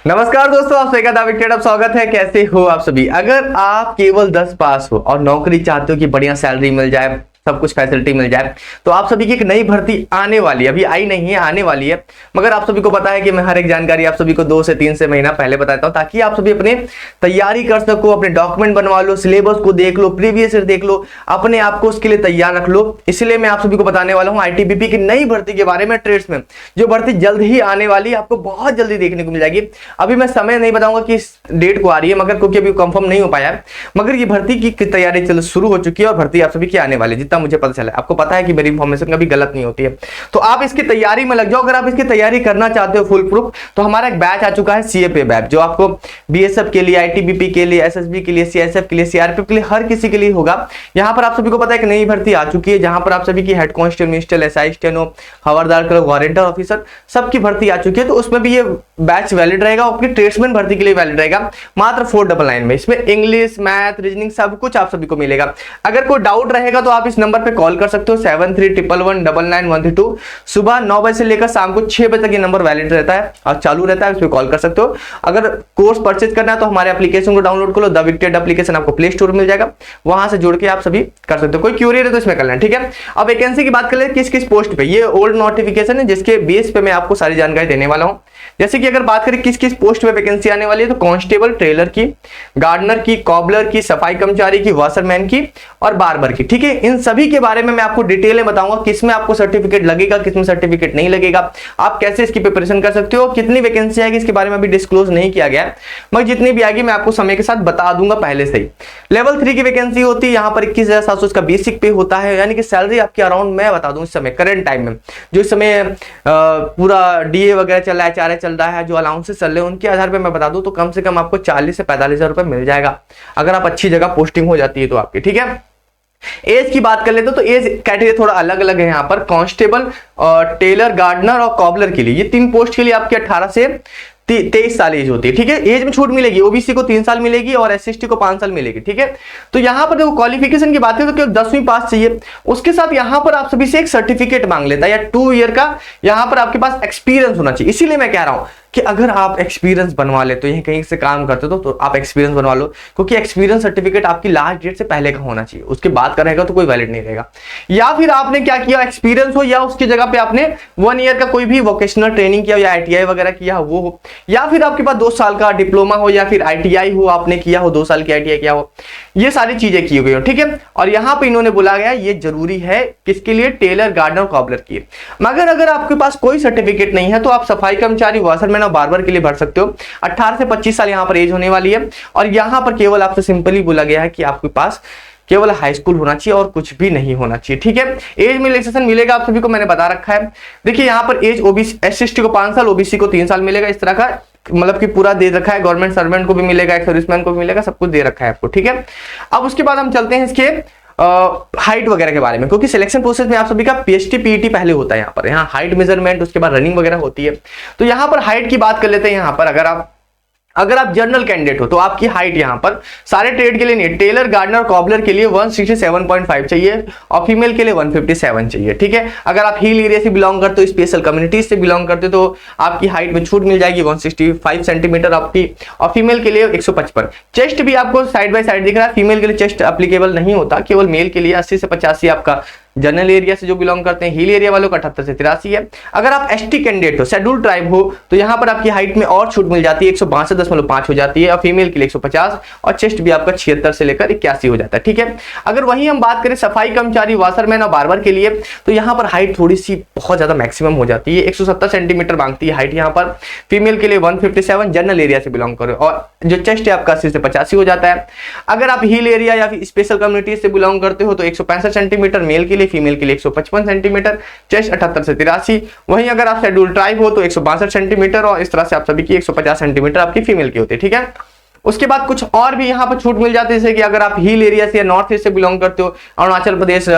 नमस्कार दोस्तों, आप सभी का दाविड स्वागत है। कैसे हो आप सभी। अगर आप केवल 10 पास हो और नौकरी चाहते हो कि बढ़िया सैलरी मिल जाए, सब कुछ फैसिलिटी मिल जाए, तो आप सभी की एक नई भर्ती आने वाली है। अभी आई नहीं है, आने वाली है। मगर आप सभी को पता है कि मैं हर एक जानकारी आप सभी को 2 से 3 से महीना पहले बताता हूं, ताकि आप सभी अपने तैयारी कर सको, अपने डॉक्यूमेंट बनवा लो, सिलेबस को देख लो, प्रीवियस ईयर देख लो, अपने आप को उसके लिए तैयार रख लो। इसलिए मैं आप सभी को बताने वाला हूं आईटीबीपी की नई भर्ती के बारे में, ट्रेड्स में जो भर्ती जल्द ही आने वाली है, आपको बहुत जल्दी देखने को मिल जाएगी। अभी मैं समय नहीं बताऊंगा कि इस डेट को आ रही है, मगर क्योंकि अभी कंफर्म नहीं हो पाया है, मगर ये भर्ती की तैयारी चल शुरू हो चुकी है और भर्ती आप सभी की आने वाली है। जितना मुझे पता चला है, आपको पता है कि मेरी इंफॉर्मेशन कभी गलत नहीं होती है, तो आप इसकी तैयारी में लग जाओ। अगर आप इसकी तैयारी करना चाहते हो फुल प्रूफ, तो हमारा एक बैच आ चुका है सीएपी बैच, जो आपको बीएसएफ के लिए, आईटीबीपी के लिए, एसएसबी के लिए, सीएसएफ के लिए, सीआरपीएफ के लिए, हर किसी के लिए होगा। यहां पर आप सभी को पता है कि नई भर्ती आ चुकी है, जहां पर आप सभी की head constable, minister, SI, steno, हवलदार, क्लर्क, वारंटर ऑफिसर सबकी भर्ती आ चुकी है। तो उसमें भी ये बैच वैलिड रहेगा, आपकी ट्रेड्समैन भर्ती के लिए वैलिड रहेगा, मात्र 499 में। इसमें इंग्लिश, मैथ, रीजनिंग सब कुछ आप सभी को मिलेगा। अगर कोई डाउट रहेगा तो आप इस नंबर पे कॉल कर सकते हो, 7311199132। सुबह 9 बजे से लेकर शाम को 6 बजे तक ये नंबर वैलिड रहता है और चालू रहता है, इस पे कॉल कर सकते हो। अगर कोर्स परचेज करना है तो हमारे एप्लीकेशन को डाउनलोड कर लो, द विक्टेड एप्लीकेशन आपको प्ले स्टोर में मिल जाएगा, वहां से जुड़ के आप सभी कर सकते हो। कोई क्यूरी है तो इसमें कर लेना, ठीक है। अब वैकेंसी की बात कर ले, किस किस पोस्ट पे, ये ओल्ड नोटिफिकेशन है जिसके बेस पे मैं आपको सारी जानकारी देने वाला हूं। जैसे कि अगर बात करें किस किस पोस्ट पे वैकेंसी आने वाली है, तो कांस्टेबल, ट्रेलर की, गार्डनर की, कॉबलर की, सफाई कर्मचारी की, वॉशरमैन की और बार्बर की, ठीक है। इन सभी के बारे में मैं आपको डिटेल में बताऊंगा, किसमें आपको सर्टिफिकेट लगेगा, किसमें सर्टिफिकेट नहीं लगेगा, आप कैसे इसकी प्रिपरेशन कर सकते हो, कितनी वैकेंसी आएगी इसके बारे में अभी डिस्क्लोज नहीं किया गया है, मगर जितनी भी आएगी मैं आपको समय के साथ बता दूंगा पहले से ही। लेवल 3 की वैकेंसी होती है, यहाँ पर 21,700 का बेसिक पे होता है, यानी कि सैलरी आपकी अराउंड मैं बता दूं इस समय करंट टाइम में, जो इस समय पूरा डीए वगैरह चल रहा है, चारे चल रहा है, जो अलाउंसेस चल रहे हैं उनके आधार पर मैं बता दूं तो कम से कम आपको 40 से 45,000 रुपए मिल जाएगा, अगर आप अच्छी जगह पोस्टिंग हो जाती है तो आपकी, ठीक है। एज की बात कर लेते तो एज कैटेगरी थोड़ा अलग अलग है। यहाँ पर कांस्टेबल, टेलर, गार्डनर और कॉबलर के लिए, ये 3 पोस्ट के लिए आपकी 18 से 23 साल एज होती है, ठीक है। एज में छूट मिलेगी, ओबीसी को 3 साल मिलेगी और एसएसटी को 5 साल मिलेगी, ठीक है। तो यहाँ पर देखो क्वालिफिकेशन की बात करें तो केवल 10वीं पास चाहिए, उसके साथ यहाँ पर आप सभी से एक सर्टिफिकेट मांग लेता है, या 2 ईयर का यहाँ पर आपके पास एक्सपीरियंस होना चाहिए। इसीलिए मैं कह रहा हूं कि अगर आप एक्सपीरियंस बनवा लेते हो, यहीं कहीं से काम करते हो तो आप एक्सपीरियंस बनवा लो, क्योंकि एक्सपीरियंस सर्टिफिकेट आपकी लास्ट डेट से पहले का होना चाहिए, उसके बाद का रहेगा तो कोई वैलिड नहीं रहेगा। या फिर आपने क्या किया, एक्सपीरियंस हो या उसकी जगह पे आपने 1 ईयर का कोई भी वोकेशनल ट्रेनिंग किया या आईटीआई वगैरह किया वो हो, या फिर आपके पास 2 साल का डिप्लोमा हो या फिर आईटीआई हो, आपने किया हो 2 साल की आईटीआई किया हो, ये सारी चीजें की हुई हो, ठीक है। और यहां पे इन्होंने बोला गया ये जरूरी है किसके लिए, टेलर, गार्डनर, कॉबलर की। मगर अगर आपके पास कोई सर्टिफिकेट नहीं है तो आप सफाई कर्मचारी, वॉशरमैन और बार्बर के लिए भर सकते हो। 18 से 25 साल यहां पर एज होने वाली है, और यहां पर केवल आपसे सिंपली बोला गया है कि आपके पास केवल हाई स्कूल होना चाहिए और कुछ भी नहीं होना चाहिए, ठीक है। एज में रिलैक्सेशन मिलेगा आप सभी को, मैंने बता रखा है। देखिए यहाँ पर एज ओबीसी, एसएसटी को 5 साल, ओबीसी को 3 साल मिलेगा, इस तरह का मतलब कि पूरा दे रखा है। गवर्नमेंट सर्वेंट को भी मिलेगा, एक सर्विसमैन को भी मिलेगा, सब कुछ दे रखा है आपको, ठीक है। अब उसके बाद हम चलते हैं इसके हाइट वगैरह के बारे में, क्योंकि सिलेक्शन प्रोसेस में आप सभी का पीएचटी पीईटी पहले होता है। यहाँ पर यहाँ हाइट मेजरमेंट, उसके बाद रनिंग वगैरह होती है। तो यहाँ पर हाइट की बात कर लेते हैं। यहाँ पर अगर आप जनरल कैंडिडेट हो तो आपकी हाइट यहाँ पर सारे ट्रेड के लिए नहीं, टेलर, गार्डनर, कॉबलर के लिए 167.5 चाहिए और फीमेल के लिए 157 चाहिए, ठीक है। अगर आप हिल एरिया से बिलोंग करते हो, स्पेशल कम्युनिटीज से बिलोंग करते हो, तो आपकी हाइट में छूट मिल जाएगी 165 सेंटीमीटर आपकी, और फीमेल के लिए 155। चेस्ट भी आपको साइड बाय साइड दिख रहा है, फीमेल के लिए चेस्ट एप्लीकेबल नहीं होता, केवल मेल के लिए 80 से 85 आपका जनरल एरिया से जो बिलोंग करते हैं। हिल एरिया वालों का 78 से 83 है। अगर आप एसटी कैंडिडेट हो, शेड्यूल ट्राइब हो, तो यहाँ पर आपकी हाइट में और छूट मिल जाती है, 162.5 हो जाती है, और फीमेल के लिए 150, और चेस्ट भी आपका 76 से लेकर 81 हो जाता है, ठीक है। अगर वहीं हम बात करें सफाई कर्मचारी, वॉशरमैन और बार्बर के लिए, तो यहाँ पर हाइट थोड़ी सी बहुत ज्यादा मैक्सिमम हो जाती है, 170 सेंटीमीटर मांगती है हाइट यहाँ पर। फीमेल के लिए 157, जनरल एरिया से बिलोंग करो, और जो चेस्ट है आपका 80 से 85 हो जाता है। अगर आप हिल एरिया या फिर स्पेशल कम्युनिटी से बिलोंग करते हो तो 165 सेंटीमीटर मेल के लिए, फीमेल के लिए 155 सेंटीमीटर, चेस्ट 78 से 83। वहीं अगर आप शेड्यूल ट्राइब हो तो 162 सेंटीमीटर, और इस तरह से आप सभी की 150 सेंटीमीटर आपकी फीमेल की होती है, ठीक है। उसके बाद कुछ और भी यहाँ पर छूट मिल जाती है, जैसे कि अगर आप हिल एरिया से या नॉर्थ ईस्ट से बिलोंग करते हो, अरुणाचल प्रदेश,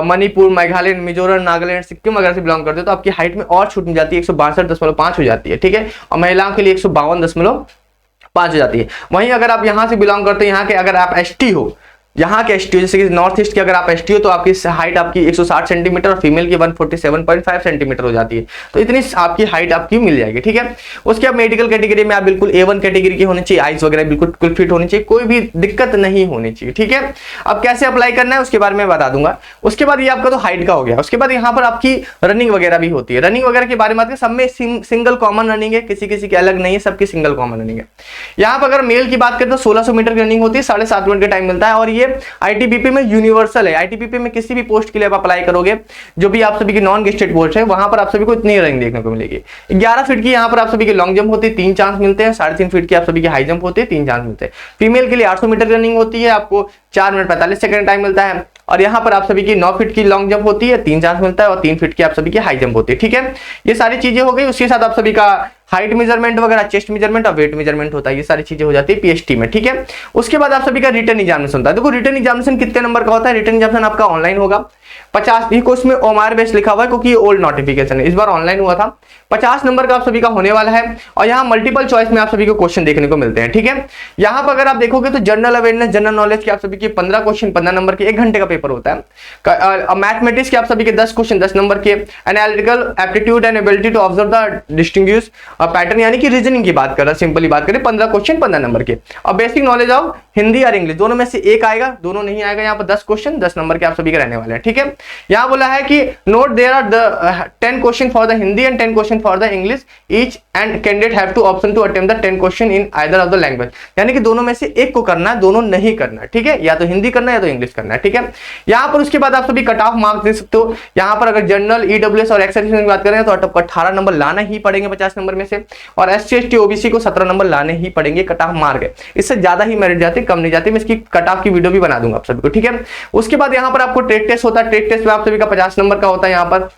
मणिपुर, मेघालय, मिजोरम, नागालैंड, सिक्किम वगैरह से बिलोंग करते हो, तो आपकी हाइट में और छूट मिल जाती है, 162.5 हो जाती है, ठीक है। और महिलाओं के लिए 152.5 हो जाती है। वहीं अगर आप यहाँ से बिलोंग करते हो, यहाँ के अगर आप एसटी हो यहाँ के एसटीओ, जैसे कि नॉर्थ ईस्ट के अगर आप एसटीओ तो आपकी हाइट आपकी 160 सेंटीमीटर और फीमेल की 147.5 सेंटीमीटर हो जाती है। तो इतनी आपकी हाइट आपकी मिल जाएगी, ठीक है। उसके बाद मेडिकल कैटेगरी में आप बिल्कुल A1 कैटेगरी की होनी चाहिए, आइज वगैरह बिल्कुल फिट होनी चाहिए, कोई भी दिक्कत नहीं होनी चाहिए, ठीक है। अब कैसे अप्लाई करना है उसके बारे में बता दूंगा। उसके बाद ये आपका तो हाइट का हो गया। उसके बाद यहाँ पर आपकी रनिंग वगैरह भी होती है। रनिंग वगैरह के बारे में सब में सिंगल कॉमन रनिंग है, किसी किसी की अलग नहीं है, सबकी सिंगल कॉमन रनिंग है। यहाँ पर अगर मेल की बात करें तो 1600 मीटर की रनिंग होती है, 7.5 मिनट का टाइम मिलता है। और ये आईटीबीपी में यूनिवर्सल है। आईटीबीपी में किसी भी पोस्ट के लिए आप अप्लाई करोगे, जो भी आप सभी की नॉन गेस्टेड पोस्ट है, वहां पर आप सभी को इतनी रनिंग देखने को मिलेगी। 11 फीट की यहाँ पर आप सभी की लॉन्ग जंप होती है, 3 चांस मिलते हैं। 3.5 फीट की आप सभी की हाई जंप होती है, 3 चांस मिलते हैं। फीमेल के लिए 800 मीटर रनिंग होती है, आपको 4 मिनट 45 सेकंड टाइम मिलता है। और यहाँ पर आप सभी की 9 फीट की लॉन्ग जंप होती है, 3 चांस मिलता है। और 3 फीट की आप सभी की हाई जंप होती है, ठीक है। ये सारी चीजें हो गई। उसके साथ आप सभी का हाइट मेजरमेंट वगैरह, चेस्ट मेजरमेंट और वेट मेजरमेंट होता है, ये सारी चीजें हो जाती है पीएचटी में, ठीक है। उसके बाद आप सभी का रिटन एग्जामिनेशन होता है। देखो रिटन एग्जामिनेशन कितने नंबर का होता है? रिटन एग्जामिनेशन आपका ऑनलाइन होगा। 50 ये क्वेश्चन में ओमार बेस लिखा हुआ है क्योंकि ये ओल्ड नोटिफिकेशन है, इस बार ऑनलाइन हुआ था। 50 नंबर का आप सभी का होने वाला है। और यहाँ मल्टीपल चॉइस में आप सभी को क्वेश्चन देखने को मिलते हैं, ठीक है। यहाँ पर अगर आप देखोगे तो जनरल अवेयरनेस, जनरल नॉलेज के आप सभी के 15 क्वेश्चन 15 नंबर के, 1 घंटे का पेपर होता है। मैथमेटिक्स के आप सभी के 10 क्वेश्चन 10 नंबर के। Analytical aptitude and ability to observe the distinguish pattern, यानी कि रीजनिंग की बात कर रहा है, सिंपली बात करें, 15 क्वेश्चन 15 नंबर के। और बेसिक नॉलेज ऑफ हिंदी और इंग्लिश, दोनों में से एक आएगा, दोनों नहीं आएगा। यहाँ पर 10 क्वेश्चन 10 नंबर के आप सभी के रहने वाले हैं, ठीक है। यहाँ बोला है कि note there are the 10 question for the Hindi and 10 question for the English each and candidate have two option to attempt the 10 question in either of the language, यानी कि दोनों में से एक को करना है, दोनों नहीं करना है, ठीक है। या तो हिंदी करना है या तो इंग्लिश करना है, ठीक है। यहाँ पर उसके बाद आप सभी कट ऑफ मार्क्स दे सकते हो। यहाँ पर अगर जनरल, ईडब्ल्यूएस और एक्स की बात करें तो 18 नंबर लाना ही पड़ेंगे 50 नंबर में से। और एससी एसटी ओबीसी को 17 नंबर लाने ही पड़ेंगे, कट ऑफ मार्क है। इससे ज्यादा ही मेरिट जाते, कम नहीं जाते। मैं इसकी कट ऑफ की वीडियो भी बना दूंगा आप सभी को, ठीक है। उसके बाद यहाँ पर आपको ट्रेड टेस्ट होता है। ट्रेड टेस्ट में आप सभी का 50 नंबर का होता है यहाँ पर,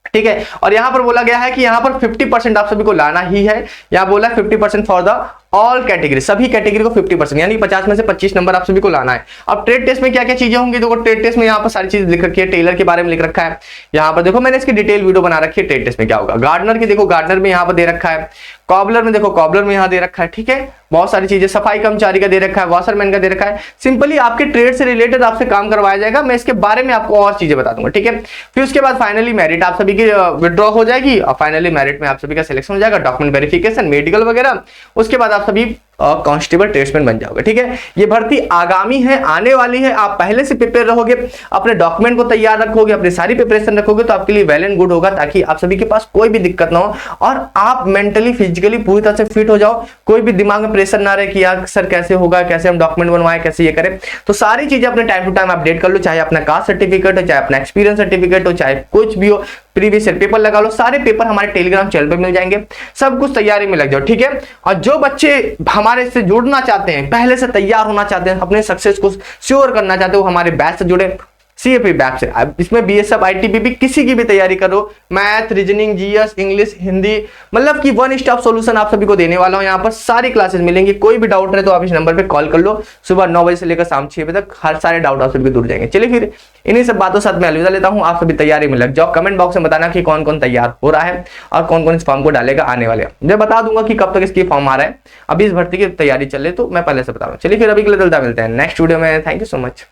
ठीक है। और यहाँ पर बोला गया है कि यहाँ पर 50% आप सभी को लाना ही है। यहाँ बोला 50% फॉर द ऑल कैटेगरी, सभी कैटेगरी को 50%, यानी 50 में से 25 नंबर आप सभी को लाना है। अब ट्रेड टेस्ट में क्या क्या चीजें होंगी? देखो ट्रेड टेस्ट में यहाँ पर सारी चीज लिख रखी है, टेलर के बारे में लिख रखा है। यहाँ पर देखो मैंने इसकी डिटेल वीडियो बना रखी है, ट्रेड टेस्ट में क्या होगा। गार्डनर की देखो, गार्डनर में यहाँ पर दे रखा है। कॉबलर में देखो, कॉबलर में यहाँ दे रखा है, ठीक है। बहुत सारी चीजें, सफाई कर्मचारी का दे रखा है, वॉशरमैन का दे रखा है। सिंपली आपके ट्रेड से रिलेटेड आपसे काम करवाया जाएगा। मैं इसके बारे में आपको और चीजें बता दूंगा, ठीक है। फिर उसके बाद फाइनली मेरिट आप सभी की विड्रॉ हो जाएगी और फाइनली मेरिट में आप सभी का सिलेक्शन हो जाएगा, डॉक्यूमेंट वेरिफिकेशन, मेडिकल वगैरह। उसके बाद आप सभी कांस्टेबल ट्रेड्समैन बन जाओगे, ठीक है। ये भर्ती आगामी है, आने वाली है। आप पहले से प्रिपेयर रहोगे, अपने डॉक्यूमेंट को तैयार रखोगे, अपनी सारी प्रिपरेशन रखोगे तो आपके लिए वेल एंड गुड होगा, ताकि आप सभी के पास कोई भी दिक्कत ना हो और आप मेंटली फिजिकली पूरी तरह से फिट हो जाओ। कोई भी दिमाग में प्रेशर ना रहे कि यार सर कैसे होगा, कैसे हम डॉक्यूमेंट बनवाएं, कैसे ये करें। तो सारी चीजें अपने टाइम टू टाइम अपडेट कर लो, चाहे अपना कास्ट सर्टिफिकेट हो, चाहे अपना एक्सपीरियंस सर्टिफिकेट हो, चाहे कुछ भी हो, प्रीवियस ईयर पेपर लगा लो। सारे पेपर हमारे टेलीग्राम चैनल पे मिल जाएंगे। सब कुछ तैयारी में लग जाओ, ठीक है। और जो बच्चे हमारे से जुड़ना चाहते हैं, पहले से तैयार होना चाहते हैं, अपने सक्सेस को श्योर करना चाहते हो, हमारे बैच से जुड़े, सीएपी बैच से। इसमें बीएसएफ, आईटीबीपी, किसी की भी तैयारी करो, math, reasoning, GS, English, Hindi, मतलब कि वन स्टॉप सॉल्यूशन आप सभी को देने वाला हूं। यहाँ पर सारी क्लासेस मिलेंगी। कोई भी डाउट रहे तो आप इस नंबर पे कॉल कर लो। सुबह 9 बजे से लेकर शाम 6 बजे तक हर सारे डाउट आप सभी दूर जाएंगे। चलिए फिर इन्हीं सब बातों साथ में अलविदा लेता हूँ। आप सभी तैयारी में लग जाओ। कमेंट बॉक्स में बताना कि कौन कौन तैयार हो रहा है और कौन कौन इस फॉर्म को डालेगा आने वाले। मैं बता दूंगा कि कब तक इसकी फॉर्म आ रहा है। अभी इस भर्ती की तैयारी चल रही तो मैं पहले से बता रहा हूँ। चलिए फिर अभी के लिए मिलते हैं नेक्स्ट वीडियो में। Thank you so much.